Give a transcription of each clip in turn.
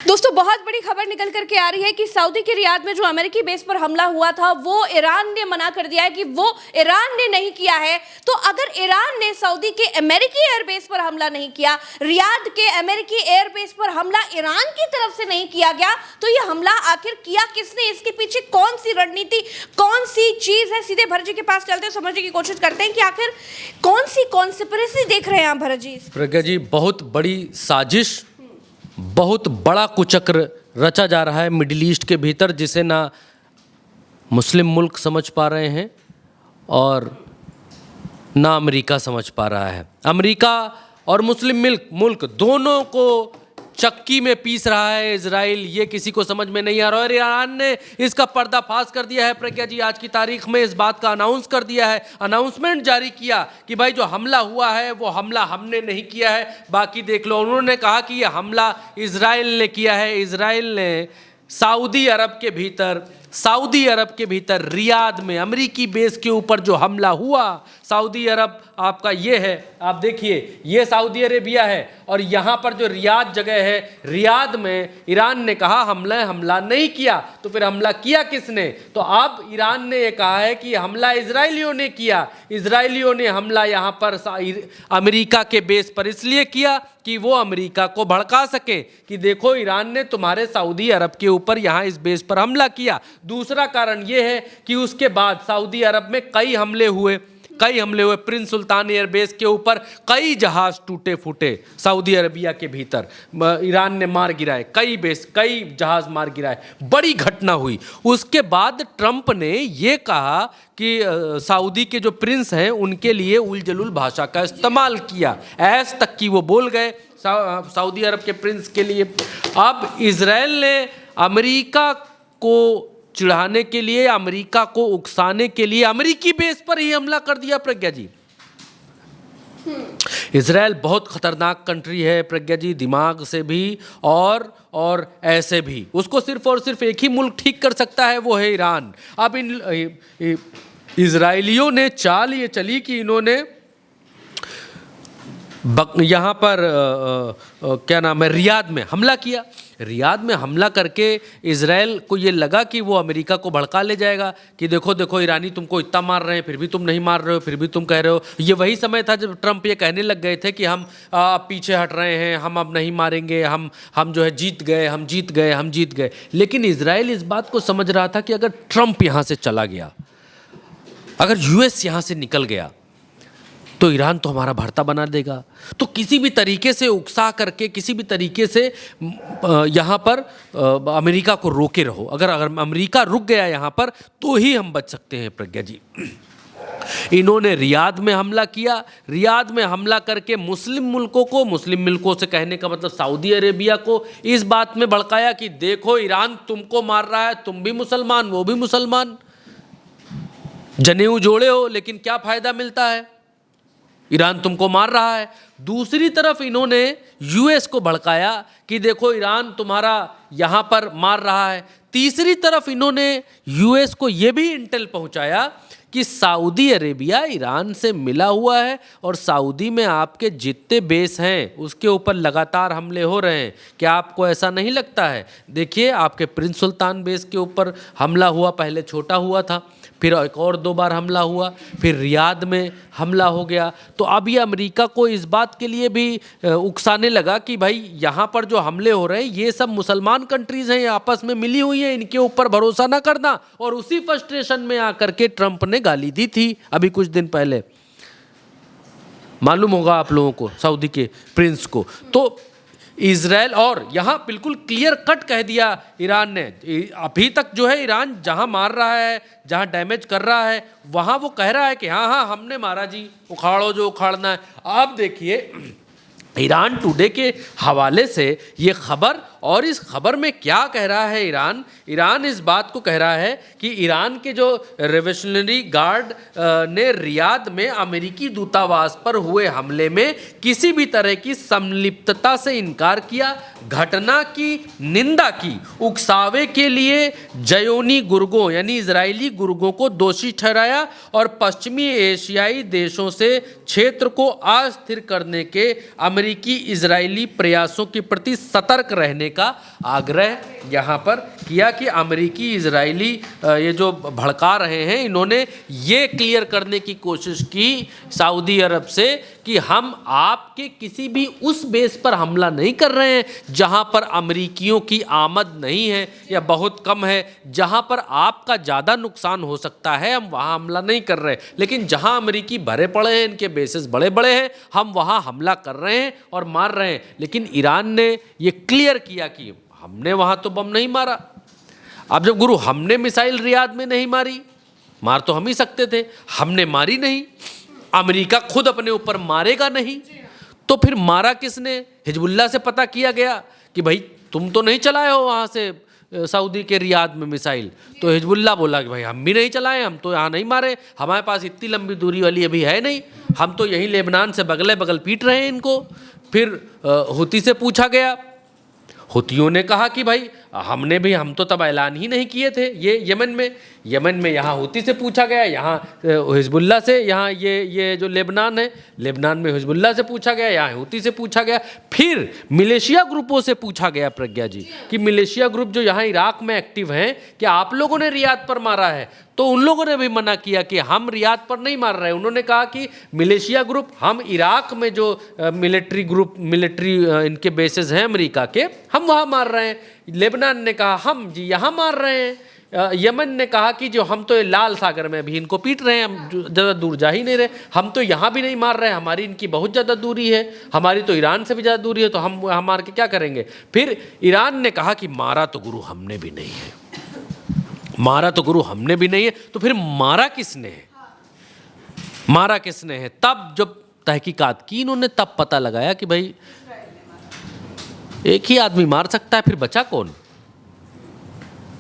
दोस्तों बहुत बड़ी खबर निकल करके आ रही है कि सऊदी के रियाद में जो अमेरिकी बेस पर हमला हुआ था वो ईरान ने मना कर दिया है कि वो ईरान ने नहीं किया है। तो अगर ईरान ने सऊदी के अमेरिकी एयरबेस पर हमला नहीं किया, रियाद के अमेरिकी एयरबेस पर हमला ईरान की तरफ से नहीं किया गया, तो ये हमला आखिर किया किसने, इसके पीछे कौन सी रणनीति, कौन सी चीज है? सीधे भरत जी के पास चलते हैं, समझने की कोशिश करते हैं कि आखिर कौन सी कॉन्स्पिरेसी देख रहे हैं आप भरत जी? प्रज्ञा जी, बहुत बड़ी साजिश, बहुत बड़ा कुचक्र रचा जा रहा है मिडिल ईस्ट के भीतर, जिसे ना मुस्लिम मुल्क समझ पा रहे हैं और ना अमेरिका समझ पा रहा है। अमेरिका और मुस्लिम मुल्क दोनों को चक्की में पीस रहा है इजराइल, ये किसी को समझ में नहीं आ रहा है। और ईरान ने इसका पर्दाफाश कर दिया है प्रज्ञा जी, आज की तारीख में इस बात का अनाउंस कर दिया है, अनाउंसमेंट जारी किया कि भाई जो हमला हुआ है वो हमला हमने नहीं किया है, बाकी देख लो। उन्होंने कहा कि ये हमला इजराइल ने किया है। इजराइल ने सऊदी अरब के भीतर रियाद में अमेरिकी बेस के ऊपर जो हमला हुआ, सऊदी अरब आपका ये है, आप देखिए ये सऊदी अरेबिया है और यहाँ पर जो रियाद जगह है, रियाद में ईरान ने कहा हमला नहीं किया। तो फिर हमला किया किसने? तो अब ईरान ने ये कहा है कि हमला इजराइलियों ने किया। इजराइलियों ने हमला यहाँ पर अमेरिका के बेस पर इसलिए किया कि वो अमेरिका को भड़का सके कि देखो ईरान ने तुम्हारे सऊदी अरब के ऊपर यहाँ इस बेस पर हमला किया। दूसरा कारण ये है कि उसके बाद सऊदी अरब में कई हमले हुए, प्रिंस सुल्तान एयरबेस के ऊपर कई जहाज टूटे फूटे, सऊदी अरबिया के भीतर ईरान ने मार गिराए, कई जहाज मार गिराए, बड़ी घटना हुई। उसके बाद ट्रंप ने ये कहा कि सऊदी के जो प्रिंस हैं उनके लिए उल जलूल भाषा का इस्तेमाल किया, ऐस तक कि वो बोल गए सऊदी अरब के प्रिंस के लिए। अब इजराइल ने अमेरिका को चिढ़ाने के लिए, अमेरिका को उकसाने के लिए अमेरिकी बेस पर ही हमला कर दिया प्रज्ञा जी। इजराइल बहुत खतरनाक कंट्री है प्रज्ञा जी, दिमाग से भी और ऐसे भी। उसको सिर्फ और सिर्फ एक ही मुल्क ठीक कर सकता है, वो है ईरान। अब इन इजराइलियों ने चाल ये चली कि इन्होंने यहाँ पर क्या नाम है, रियाद में हमला किया। रियाद में हमला करके इजराइल को ये लगा कि वो अमेरिका को भड़का ले जाएगा कि देखो देखो ईरानी तुमको इतना मार रहे हैं फिर भी तुम नहीं मार रहे हो, फिर भी तुम कह रहे हो। ये वही समय था जब ट्रंप ये कहने लग गए थे कि हम पीछे हट रहे हैं, हम अब नहीं मारेंगे, हम जो है जीत गए। लेकिन इजराइल इस बात को समझ रहा था कि अगर ट्रंप यहाँ से चला गया, अगर यूएस यहाँ से निकल गया तो ईरान तो हमारा भरता बना देगा। तो किसी भी तरीके से उकसा करके, किसी भी तरीके से यहाँ पर अमेरिका को रोके रहो। अगर अमेरिका रुक गया यहाँ पर तो ही हम बच सकते हैं प्रज्ञा जी। इन्होंने रियाद में हमला किया। रियाद में हमला करके मुस्लिम मुल्कों से कहने का मतलब सऊदी अरेबिया को इस बात में भड़काया कि देखो ईरान तुमको मार रहा है, तुम भी मुसलमान वो भी मुसलमान, जनेऊ जोड़े हो, लेकिन क्या फ़ायदा मिलता है, ईरान तुमको मार रहा है। दूसरी तरफ इन्होंने यूएस को भड़काया कि देखो ईरान तुम्हारा यहाँ पर मार रहा है। तीसरी तरफ इन्होंने यूएस को ये भी इंटेल पहुँचाया कि सऊदी अरेबिया ईरान से मिला हुआ है और सऊदी में आपके जितने बेस हैं उसके ऊपर लगातार हमले हो रहे हैं। क्या आपको ऐसा नहीं लगता है? देखिए आपके प्रिंस सुल्तान बेस के ऊपर हमला हुआ, पहले छोटा हुआ था, फिर एक और 2 बार हमला हुआ, फिर रियाद में हमला हो गया। तो अब ये अमेरिका को इस बात के लिए भी उकसाने लगा कि भाई यहाँ पर जो हमले हो रहे हैं ये सब मुसलमान कंट्रीज़ हैं, ये आपस में मिली हुई हैं, इनके ऊपर भरोसा ना करना। और उसी फ्रस्ट्रेशन में आकर के ट्रंप ने गाली दी थी अभी कुछ दिन पहले, मालूम होगा आप लोगों को, सऊदी के प्रिंस को। तो इजराइल और यहाँ बिल्कुल क्लियर कट कह दिया ईरान ने। अभी तक जो है ईरान जहाँ मार रहा है, जहाँ डैमेज कर रहा है, वहाँ वो कह रहा है कि हाँ हमने मारा जी, उखाड़ो जो उखाड़ना है। अब देखिए ईरान टुडे के हवाले से ये खबर, और इस खबर में क्या कह रहा है ईरान इस बात को कह रहा है कि ईरान के जो रेवोल्यूशनरी गार्ड ने रियाद में अमेरिकी दूतावास पर हुए हमले में किसी भी तरह की संलिप्तता से इनकार किया, घटना की निंदा की, उकसावे के लिए जयोनी गुर्गों यानी इजरायली गुर्गों को दोषी ठहराया और पश्चिमी एशियाई देशों से क्षेत्र को अस्थिर करने के अमेरिकी इजरायली प्रयासों के प्रति सतर्क रहने करने का आग्रह यहाँ पर किया कि अमेरिकी इजरायली ये जो भड़का रहे हैं, इन्होंने ये क्लियर करने की कोशिश की सऊदी अरब से कि हम आपके किसी भी उस बेस पर हमला नहीं कर रहे हैं जहाँ पर अमेरिकियों की आमद नहीं है या बहुत कम है, जहाँ पर आपका ज़्यादा नुकसान हो सकता है हम वहाँ हमला नहीं कर रहे, लेकिन जहाँ अमेरिकी भरे पड़े हैं, इनके बेसेस बड़े बड़े हैं, हम वहाँ हमला कर रहे हैं और मार रहे हैं। लेकिन ईरान ने ये क्लियर किया कि हमने वहाँ तो बम नहीं मारा। अब जब गुरु हमने मिसाइल रियाद में नहीं मारी, मार तो हम ही सकते थे, हमने मारी नहीं, अमेरिका खुद अपने ऊपर मारेगा नहीं, तो फिर मारा किसने? हिजबुल्लाह से पता किया गया कि भाई तुम तो नहीं चलाए हो वहाँ से सऊदी के रियाद में मिसाइल, तो हिजबुल्लाह बोला कि भाई हम भी नहीं चलाए, हम तो यहाँ नहीं मारे, हमारे पास इतनी लंबी दूरी वाली अभी है नहीं, हम तो यहीं लेबनान से बगले बगल पीट रहे हैं इनको। फिर हुती से पूछा गया, हुतियों ने कहा कि भाई हम तो तब ऐलान ही नहीं किए थे। ये यमन में यहाँ हुती से पूछा गया, यहाँ हिजबुल्लाह से, यहाँ ये जो लेबनान है, लेबनान में हिजबुल्लाह से पूछा गया, यहाँ हुती से पूछा गया, फिर मिलिशिया ग्रुपों से पूछा गया प्रज्ञा जी कि मिलिशिया ग्रुप जो यहाँ इराक में एक्टिव हैं, क्या आप लोगों ने रियाद पर मारा है? तो उन लोगों ने भी मना किया कि हम रियाद पर नहीं मार रहे हैं। उन्होंने कहा कि मिलिशिया ग्रुप, हम इराक में जो मिलिट्री इनके बेसेस हैं अमेरिका के, हम वहाँ मार रहे हैं। लेबनान ने कहा हम जी यहाँ मार रहे हैं। यमन ने कहा कि जो हम तो ये लाल सागर में भी इनको पीट रहे हैं, हम ज़्यादा दूर जा ही नहीं रहे, हम तो यहाँ भी नहीं मार रहे हैं, हमारी इनकी बहुत ज़्यादा दूरी है, हमारी तो ईरान से भी ज़्यादा दूरी है, तो हम वहाँ मार के क्या करेंगे? फिर ईरान ने कहा कि मारा तो गुरु हमने भी नहीं है, मारा तो गुरु हमने भी नहीं है, तो फिर मारा किसने है? मारा किसने है? तब जब तहकीकात की इन्होंने, तब पता लगाया कि भाई एक ही आदमी मार सकता है, फिर बचा कौन?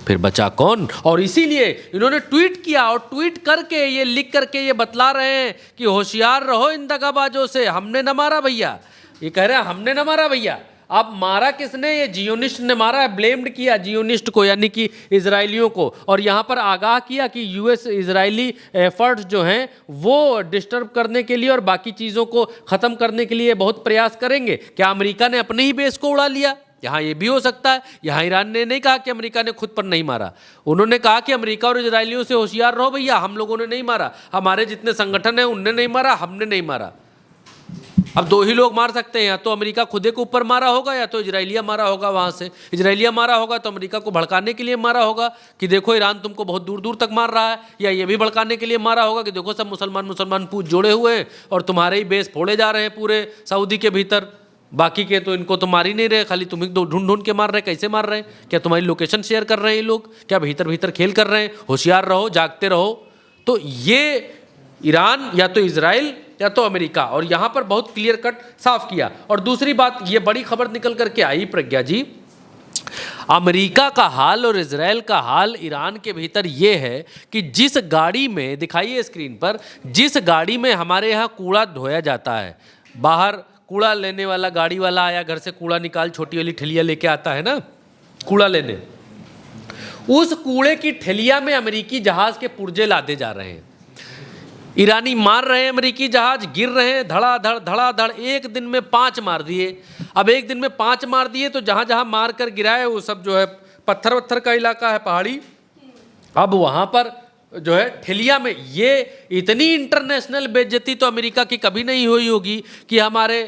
फिर बचा कौन? और इसीलिए इन्होंने ट्वीट किया, और ट्वीट करके ये लिख करके ये बतला रहे हैं कि होशियार रहो इन दगाबाजों से, हमने न मारा भैया। ये कह रहे हैं हमने न मारा भैया। अब मारा किसने? ये जियोनिस्ट ने मारा है, ब्लेम्ड किया जियोनिस्ट को, यानी कि इजरायलियों को, और यहाँ पर आगाह किया कि यूएस इजरायली एफर्ट्स जो हैं वो डिस्टर्ब करने के लिए और बाकी चीज़ों को ख़त्म करने के लिए बहुत प्रयास करेंगे। क्या अमेरिका ने अपने ही बेस को उड़ा लिया? यहाँ ये भी हो सकता है। यहाँ ईरान ने नहीं कहा कि अमेरिका ने खुद पर नहीं मारा, उन्होंने कहा कि अमेरिका और इजरायलियों से होशियार रहो भैया, हम लोगों ने नहीं मारा, हमारे जितने संगठन हैं उनने नहीं मारा, हमने नहीं मारा। अब दो ही लोग मार सकते हैं, या तो अमेरिका खुदे के ऊपर मारा होगा या तो इजराइलिया मारा होगा। वहाँ से इजराइलिया मारा होगा तो अमेरिका को भड़काने के लिए मारा होगा कि देखो ईरान तुमको बहुत दूर दूर तक मार रहा है, या ये भी भड़काने के लिए मारा होगा कि देखो सब मुसलमान पूछ जोड़े हुए हैं और तुम्हारे ही बेस फोड़े जा रहे हैं पूरे सऊदी के भीतर, बाकी के तो इनको तो मार ही नहीं रहे, खाली तुम्हें तो ढूंढ ढूंढ के मार रहे हैं। कैसे मार रहे हैं? क्या तुम्हारी लोकेशन शेयर कर रहे हैं ये लोग? क्या भीतर भीतर खेल कर रहे हैं? होशियार रहो, जागते रहो। तो ये ईरान या तो इजराइल या तो अमेरिका, और यहाँ पर बहुत क्लियर कट साफ किया। और दूसरी बात, ये बड़ी खबर निकल करके आई प्रज्ञा जी, अमेरिका का हाल और इजराइल का हाल ईरान के भीतर ये है कि जिस गाड़ी में, दिखाइए स्क्रीन पर, जिस गाड़ी में हमारे यहाँ कूड़ा ढोया जाता है, बाहर कूड़ा लेने वाला गाड़ी वाला आया, घर से कूड़ा निकाल, छोटी वाली ठेलिया लेके आता है ना कूड़ा लेने, उस कूड़े की ठेलिया में अमेरिकी जहाज के पुर्जे लादे जा रहे हैं। ईरानी मार रहे हैं, अमेरिकी जहाज गिर रहे हैं धड़ाधड़। एक दिन में 5 मार दिए। अब एक दिन में 5 मार दिए तो जहाँ जहाँ मार कर गिराए वो सब जो है पत्थर वत्थर का इलाका है, पहाड़ी। अब वहाँ पर जो है ठेलिया में, ये इतनी इंटरनेशनल बेइज्जती तो अमेरिका की कभी नहीं हुई होगी कि हमारे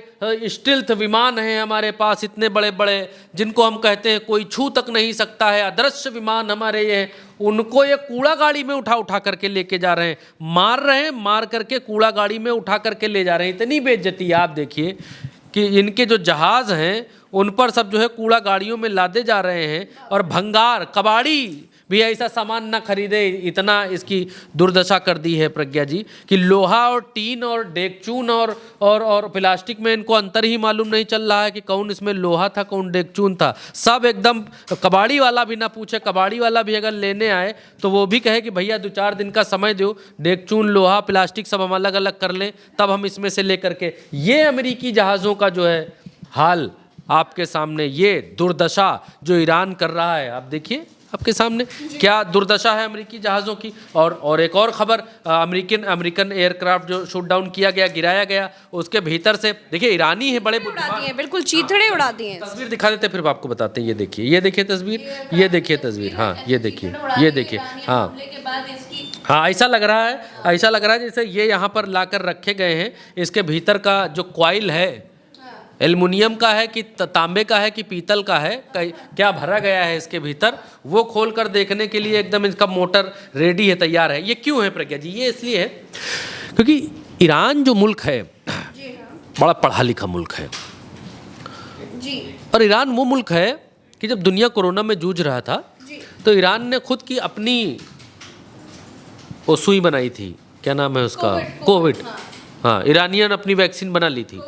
स्टिल्थ विमान हैं हमारे पास इतने बड़े बड़े, जिनको हम कहते हैं कोई छू तक नहीं सकता है, अदृश्य विमान हमारे ये हैं, उनको ये कूड़ा गाड़ी में उठा करके लेके जा रहे हैं, मार रहे हैं, मार करके कूड़ा गाड़ी में उठा करके ले जा रहे हैं। इतनी बेइज्जती आप देखिए कि इनके जो जहाज़ हैं उन पर सब जो है कूड़ा गाड़ियों में लादे जा रहे हैं, और भंगार कबाड़ी भी ऐसा सामान ना खरीदे, इतना इसकी दुर्दशा कर दी है प्रज्ञा जी कि लोहा और टीन और डेगचून और प्लास्टिक में इनको अंतर ही मालूम नहीं चल रहा है कि कौन इसमें लोहा था कौन डेगचून था। सब एकदम, कबाड़ी वाला भी ना पूछे, कबाड़ी वाला भी अगर लेने आए तो वो भी कहे कि भैया 2-4 दिन का समय दो, डेगचून लोहा प्लास्टिक सब हम अलग अलग कर लें, तब हम इसमें से ले करके। ये अमेरिकी जहाज़ों का जो है हाल आपके सामने, ये दुर्दशा जो ईरान कर रहा है, आप देखिए आपके सामने क्या दुर्दशा है अमेरिकी जहाज़ों की। और एक और खबर, अमेरिकन एयरक्राफ्ट जो शूट डाउन किया गया, गिराया गया, उसके भीतर से देखिए ईरानी है, बड़े उड़ा दिए, बिल्कुल चीथड़े उड़ा दिए। तस्वीर दिखा देते फिर आपको बताते हैं। ये देखिए तस्वीर, ये देखिए तस्वीर, हाँ ये देखिए, हाँ हाँ ऐसा लग रहा है जैसे ये यहाँ पर लाकर रखे गए हैं। इसके भीतर का जो कॉइल है एल्युमिनियम का है कि तांबे का है कि पीतल का है, क्या भरा गया है इसके भीतर, वो खोलकर देखने के लिए एकदम इसका मोटर रेडी है, तैयार है। ये क्यों है प्रज्ञा जी? ये इसलिए है क्योंकि ईरान जो मुल्क है बड़ा पढ़ा लिखा मुल्क है जी। और ईरान वो मुल्क है कि जब दुनिया कोरोना में जूझ रहा था तो ईरान ने खुद की अपनी वो सुई बनाई थी, क्या नाम है उसका, कोविड। हाँ, ईरानियन अपनी वैक्सीन बना ली थी।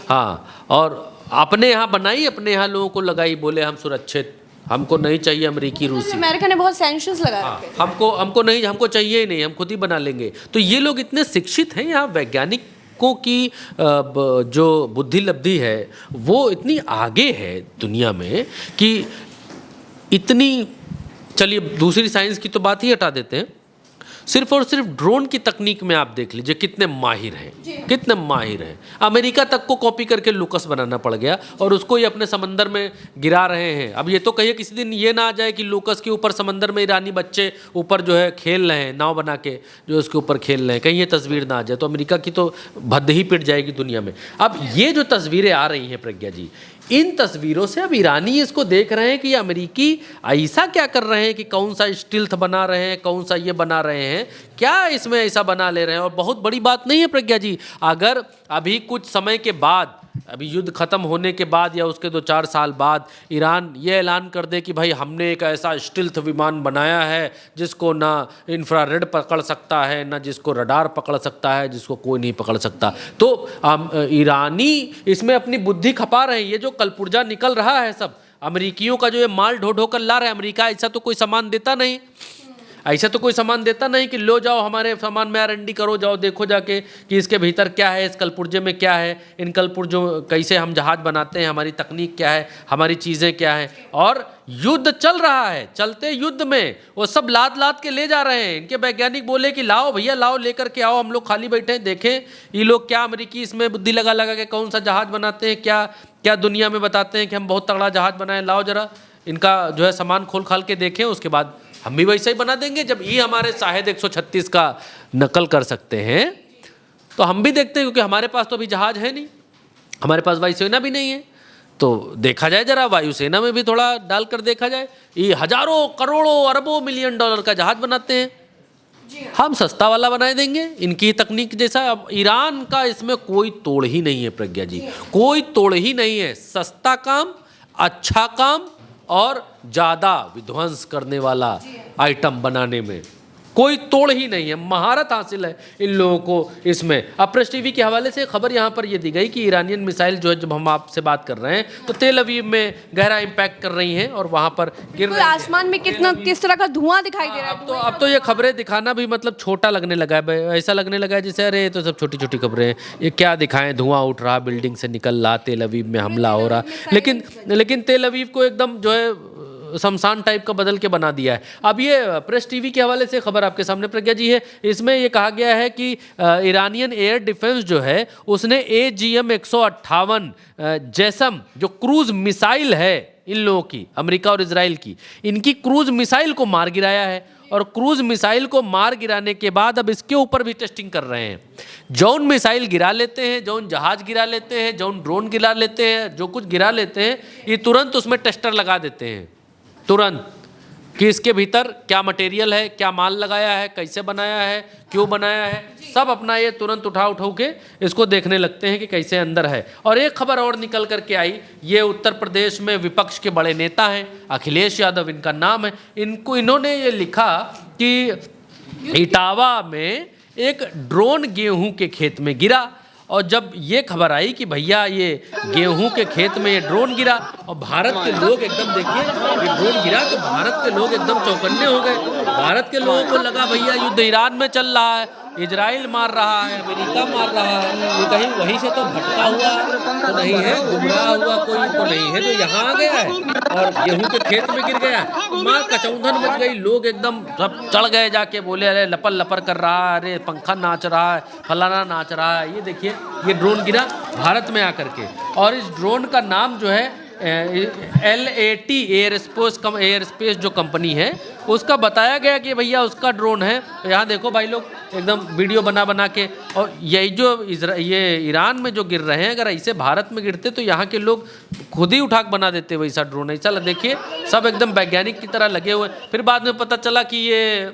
हाँ, और अपने यहाँ बनाई, अपने यहाँ लोगों को लगाई, बोले हम सुरक्षित, हमको नहीं चाहिए अमेरिकी रूसी। अमेरिका ने बहुत सैंक्शंस लगा हाँ, रखे थे। हमको नहीं, हमको चाहिए ही नहीं, हम खुद ही बना लेंगे। तो ये लोग इतने शिक्षित हैं, यहाँ वैज्ञानिकों की जो बुद्धि लब्धि है वो इतनी आगे है दुनिया में कि इतनी, चलिए दूसरी साइंस की तो बात ही हटा देते हैं, सिर्फ और सिर्फ ड्रोन की तकनीक में आप देख लीजिए कितने माहिर हैं। अमेरिका तक को कॉपी करके लूकस बनाना पड़ गया और उसको ही अपने समंदर में गिरा रहे हैं। अब ये तो कहिए किसी दिन ये ना आ जाए कि लूकस के ऊपर समंदर में ईरानी बच्चे ऊपर जो है खेल रहे हैं, नाव बना के जो उसके ऊपर खेल रहे हैं, कहीं ये तस्वीर ना आ जाए तो अमेरिका की तो भद्द ही पिट जाएगी दुनिया में। अब ये जो तस्वीरें आ रही हैं प्रज्ञा जी, इन तस्वीरों से अब ईरानी इसको देख रहे हैं कि अमेरिकी ऐसा क्या कर रहे हैं कि कौन सा स्टिल्थ बना रहे हैं, कौन सा ये बना रहे हैं, क्या इसमें ऐसा बना ले रहे हैं। और बहुत बड़ी बात नहीं है प्रज्ञा जी, अगर अभी कुछ समय के बाद, अभी युद्ध खत्म होने के बाद या उसके 2-4 साल बाद ईरान ये ऐलान कर दे कि भाई हमने एक ऐसा स्टिल्थ विमान बनाया है जिसको ना इंफ्रारेड पकड़ सकता है, ना जिसको रडार पकड़ सकता है, जिसको कोई नहीं पकड़ सकता, तो ईरानी इसमें अपनी बुद्धि खपा रहे हैं। ये जो कलपुर्जा निकल रहा है सब अमेरिकियों का, जो ये माल ढो ढो कर ला रहा है, अमेरिका ऐसा तो कोई सामान देता नहीं, ऐसा तो कोई सामान देता नहीं कि लो जाओ हमारे सामान में R&D करो, जाओ देखो जाके कि इसके भीतर क्या है, इस कलपुर्जे में क्या है, इन कलपुर्जों कैसे हम जहाज बनाते हैं, हमारी तकनीक क्या है, हमारी चीज़ें क्या हैं। और युद्ध चल रहा है, चलते युद्ध में वो सब लाद के ले जा रहे हैं। इनके वैज्ञानिक बोले कि लाओ भैया लाओ, लेकर के आओ, हम लोग खाली बैठे हैं, देखें ये लोग क्या अमेरिकी इसमें बुद्धि लगा के कौन सा जहाज बनाते हैं, क्या दुनिया में बताते हैं कि हम बहुत तगड़ा जहाज बनाए, लाओ जरा इनका जो है सामान खोल खाल के देखें, उसके बाद हम भी वैसे ही बना देंगे। जब ये हमारे शायद 136 का नकल कर सकते हैं तो हम भी देखते हैं, क्योंकि हमारे पास तो अभी जहाज है नहीं, हमारे पास वायुसेना भी नहीं है। तो देखा जाए जरा वायुसेना में भी थोड़ा डालकर देखा जाए, ये हजारों करोड़ों अरबों मिलियन डॉलर का जहाज बनाते हैं, हम सस्ता वाला बना देंगे इनकी तकनीक जैसा। अब ईरान का इसमें कोई तोड़ ही नहीं है प्रज्ञा जी, कोई तोड़ ही नहीं है। सस्ता काम, अच्छा काम और ज़्यादा विध्वंस करने वाला आइटम बनाने में कोई तोड़ ही नहीं है, महारत हासिल है इन लोगों को इसमें। अब प्रेस टीवी के हवाले से खबर यहाँ पर ये दी गई कि ईरानियन मिसाइल जो है, जब हम आपसे बात कर रहे हैं तो तेल अवीव में गहरा इम्पैक्ट कर रही हैं और वहाँ पर गिर रही हैं। आसमान में किस तरह का धुआं दिखाई दे रहा है। अब तो ये खबरें दिखाना भी मतलब छोटा लगने लगा है, ऐसा लगने लगा है जैसे अरे तो सब छोटी छोटी खबरें हैं, ये क्या दिखाएं, धुआं उठ रहा, बिल्डिंग से निकल रहा, तेल अवीव में हमला हो रहा, लेकिन तेल अवीव को एकदम जो है शमशान टाइप का बदल के बना दिया है। अब ये प्रेस टीवी के हवाले से खबर आपके सामने प्रज्ञा जी है, इसमें ये कहा गया है कि ईरानियन एयर डिफेंस जो है उसने AGM 158 जैसम जो क्रूज मिसाइल है इन लोगों की, अमेरिका और इजराइल की, इनकी क्रूज मिसाइल को मार गिराया है। और क्रूज मिसाइल को मार गिराने के बाद अब इसके ऊपर भी टेस्टिंग कर रहे हैं। जौन मिसाइल गिरा लेते हैं, जौन जहाज गिरा लेते हैं, जौन ड्रोन गिरा लेते हैं, जो कुछ गिरा लेते हैं, ये तुरंत उसमें टेस्टर लगा देते हैं, तुरंत, कि इसके भीतर क्या मटेरियल है, क्या माल लगाया है, कैसे बनाया है, क्यों बनाया है, सब अपना ये तुरंत उठा के इसको देखने लगते हैं कि कैसे अंदर है। और एक खबर और निकल करके आई, ये उत्तर प्रदेश में विपक्ष के बड़े नेता हैं, अखिलेश यादव इनका नाम है। इन्होंने ये लिखा कि इटावा में एक ड्रोन गेहूं के खेत में गिरा, और जब ये खबर आई कि भैया ये गेहूं के खेत में ये ड्रोन गिरा, और भारत के लोग एकदम, देखिए ये ड्रोन गिरा तो भारत के लोग एकदम चौकन्ने हो गए। भारत के लोगों को लगा भैया युद्ध ईरान में चल रहा है, इजराइल मार रहा है, अमेरिका मार रहा है, ये कहीं वहीं से तो भटका हुआ तो नहीं है, गुमराह हुआ कोई तो नहीं है जो यहाँ आ गया है और गेहूं के खेत में गिर गया। माँ कचौंधन मच गई, लोग एकदम सब चढ़ गए, जाके बोले अरे लपर लपर कर रहा है, अरे पंखा नाच रहा है, फलाना नाच रहा है। ये देखिए ये ड्रोन गिरा भारत में आकर के, और इस ड्रोन का नाम जो है LAT एयरस्पेस जो कंपनी है उसका बताया गया कि भैया उसका ड्रोन है। यहाँ देखो भाई लोग एकदम वीडियो बना के, और यही जो ये ईरान में जो गिर रहे हैं, अगर ऐसे भारत में गिरते तो यहाँ के लोग खुद ही उठा के बना देते वैसा ड्रोन। ऐसा देखिए सब एकदम वैज्ञानिक की तरह लगे हुए। फिर बाद में पता चला कि ये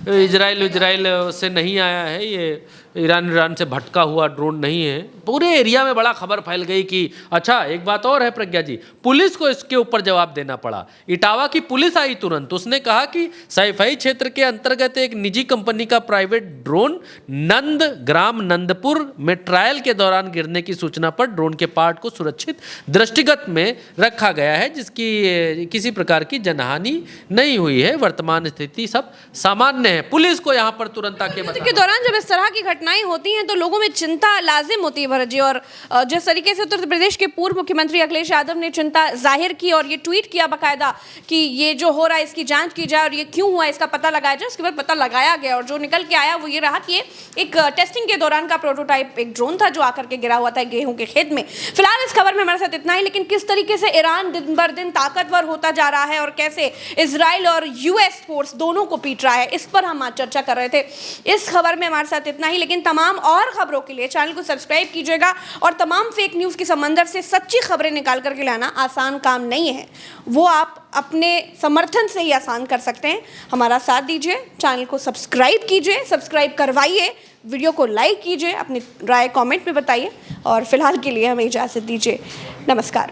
इजराइल से नहीं आया है, ये ईरान से भटका हुआ ड्रोन नहीं है। पूरे एरिया में बड़ा खबर फैल गई कि अच्छा एक बात और है प्रज्ञा जी, पुलिस को इसके ऊपर जवाब देना पड़ा। इटावा की पुलिस आई तुरंत, उसने कहा कि सैफई क्षेत्र के अंतर्गत एक निजी कंपनी का प्राइवेट ड्रोन नंदग्राम नंदपुर में ट्रायल के दौरान गिरने की सूचना पर ड्रोन के पार्ट को सुरक्षित दृष्टिगत में रखा गया है, जिसकी किसी प्रकार की जनहानि नहीं हुई है। वर्तमान स्थिति सब सामान्य है। पुलिस को यहाँ पर तुरंत आके के दौरान जब इस तरह की घटनाएं होती हैं तो लोगों में चिंता लाजिम होती है भरत जी, और जिस तरीके से उत्तर प्रदेश के पूर्व मुख्यमंत्री अखिलेश यादव ने चिंता जाहिर की और ये ट्वीट किया बाकायदा कि ये जो हो रहा है इसकी जांच की जाए और ये क्यों हुआ इसका पता लगाया जाए, उसके बाद पता लगाया गया और जो निकल के आया वो ये रहा कि ये एक टेस्टिंग के दौरान का प्रोटोटाइप एक ड्रोन था जो आकर के गिरा हुआ था गेहूं के खेत में। फिलहाल इस खबर में हमारे साथ इतना ही, लेकिन किस तरीके से ईरान दिन बर दिन ताकतवर होता जा रहा है और कैसे इजराइल और US फोर्स दोनों को पीट रहा है, इस पर हम आज चर्चा कर रहे थे। इस खबर में हमारे साथ इतना ही, लेकिन तमाम और खबरों के लिए चैनल को सब्सक्राइब कीजिएगा। और तमाम फेक न्यूज़ के समंदर से सच्ची खबरें निकाल करके लाना आसान काम नहीं है, वो आप अपने समर्थन से ही आसान कर सकते हैं। हमारा साथ दीजिए, चैनल को सब्सक्राइब कीजिए, सब्सक्राइब करवाइए, वीडियो को लाइक कीजिए, अपनी राय कमेंट में बताइए और फिलहाल के लिए हमें इजाज़त दीजिए। नमस्कार।